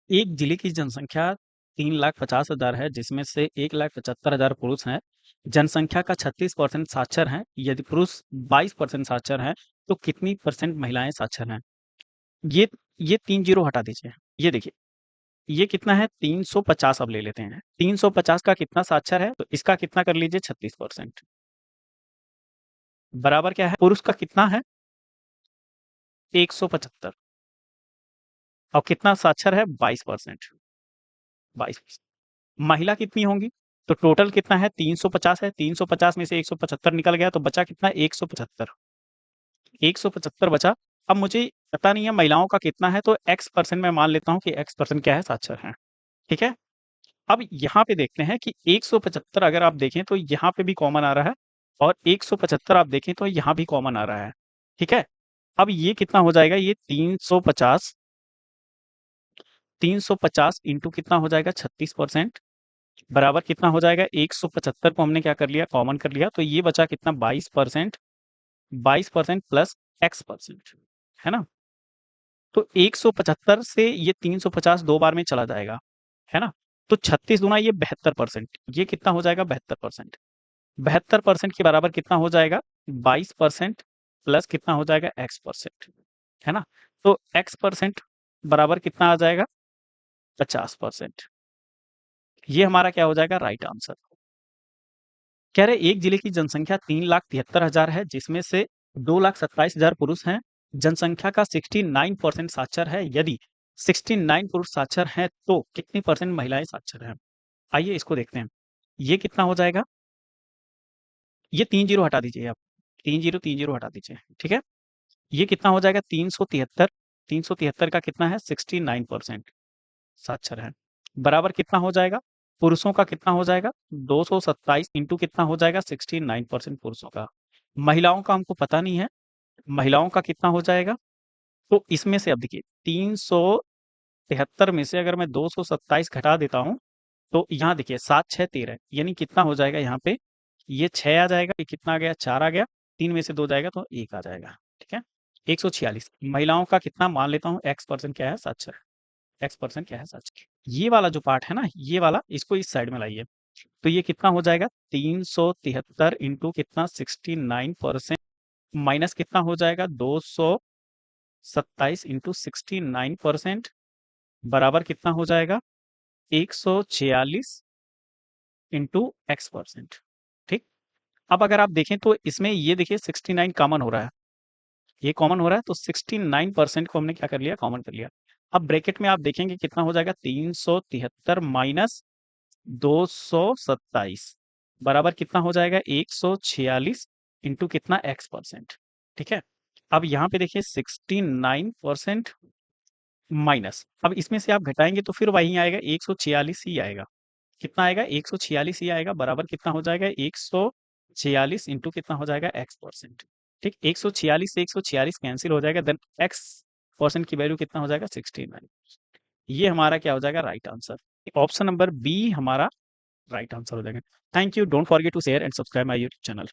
एक जिले की जनसंख्या 3,50,000 है, जिसमें से 1,75,000 पुरुष हैं। जनसंख्या का 36% साक्षर हैं। यदि पुरुष 22% साक्षर हैं, तो कितनी परसेंट महिलाएं साक्षर हैं? ये ये 3 जीरो हटा दीजिए। ये देखिए, ये कितना है? 350 अब ले लेते हैं। 350 का कितना साक्षर है? तो इसका कितना कर लीजिए? 36%। बराबर क्या है? पुरुष का कितना है? 175। और कितना साक्षर है? 22%। 22%। महिला कितनी होंगी? तो टोटल कितना है? 350 है। 350 में से 175 निकल गया, तो बचा कितना? 175। 175 बचा। अब मुझे पता नहीं है महिलाओं का कितना है, तो एक्स परसेंट मैं मान लेता हूँ कि एक्स परसेंट क्या है? साक्षर है। ठीक है। अब यहाँ पे देखते हैं कि 175 अगर आप देखें तो यहाँ पे भी कॉमन आ रहा है, और 175 आप देखें तो यहाँ भी कॉमन आ रहा है। ठीक है। अब ये कितना हो जाएगा? ये 350, 350 इंटू कितना हो जाएगा? 36%। बराबर कितना हो जाएगा? 175 को हमने क्या कर लिया? कॉमन कर लिया, तो ये बचा कितना? 22%। 22% प्लस एक्स परसेंट, है ना? तो 175 से ये 350 दो बार में चला जाएगा, है ना? तो 36 दूना ये 72%। ये कितना हो जाएगा? 72%। 72% के बराबर कितना हो जाएगा? 22% प्लस कितना हो जाएगा? एक्स परसेंट, है ना? तो एक्स परसेंट बराबर कितना आ जाएगा? 50%। ये हमारा क्या हो जाएगा? Right answer. कह रहे एक जिले की जनसंख्या 3,73,000 है, जिसमें से 2,27,000 पुरुष हैं। जनसंख्या का 69% साक्षर है। यदि 69 पुरुष साक्षर हैं, तो कितनी परसेंट महिलाएं साक्षर हैं? आइए इसको देखते हैं। ये कितना हो जाएगा? ये 3 जीरो हटा दीजिए आप। 3 जीरो हटा दीजिए। ठीक है। ये कितना हो जाएगा? 373। 373 का कितना है? 69% साक्षर है। बराबर कितना हो जाएगा? पुरुषों का कितना हो जाएगा? 227 इंटू कितना हो जाएगा? 69% पुरुषों का। महिलाओं का हमको पता नहीं है। महिलाओं का कितना हो जाएगा? तो इसमें से अब देखिए, 373 में से अगर मैं 227 घटा देता हूं, तो यहाँ देखिए 7 6 13, यानी कितना हो जाएगा यहाँ पे? ये 6 आ जाएगा, ये कितना आ गया? 4 आ गया। 3 में से 2 जाएगा तो 1 आ जाएगा। ठीक है। 146। महिलाओं का कितना मान लेता हूँ? एक्स परसेंट क्या है? साक्षर। एक्स परसेंट क्या है? सच। ये वाला जो पार्ट है ना, ये वाला, इसको इस साइड में लाइए। तो ये कितना हो जाएगा? 373 इंटू कितना? 69% माइनस कितना हो जाएगा? 227 इंटू 69% बराबर कितना हो जाएगा? 146 इंटू एक्स परसेंट। ठीक। अब अगर आप देखें तो इसमें ये देखिए 69 कॉमन हो रहा है। ये कॉमन हो रहा है, तो 69% को हमने क्या कर लिया? कॉमन कर लिया। अब ब्रैकेट में आप देखेंगे कितना हो जाएगा? 373 माइनस 227 बराबर कितना हो जाएगा? 146 इंटू कितना? X percent. ठीक है। अब यहाँ पे देखिए 69% माइनस, अब इसमें से आप घटाएंगे तो फिर वही आएगा, 146 ही आएगा। कितना आएगा? 146 ही आएगा। बराबर कितना हो जाएगा? 146 इंटू कितना हो जाएगा? X percent. ठीक। 146 से 146 कैंसिल हो जाएगा, देन एक्स परसेंट की वैल्यू कितना हो जाएगा? 69। ये हमारा क्या हो जाएगा? Right answer. Option number B हमारा राइट आंसर हो जाएगा। Thank you. Don't forget to share and subscribe my YouTube channel.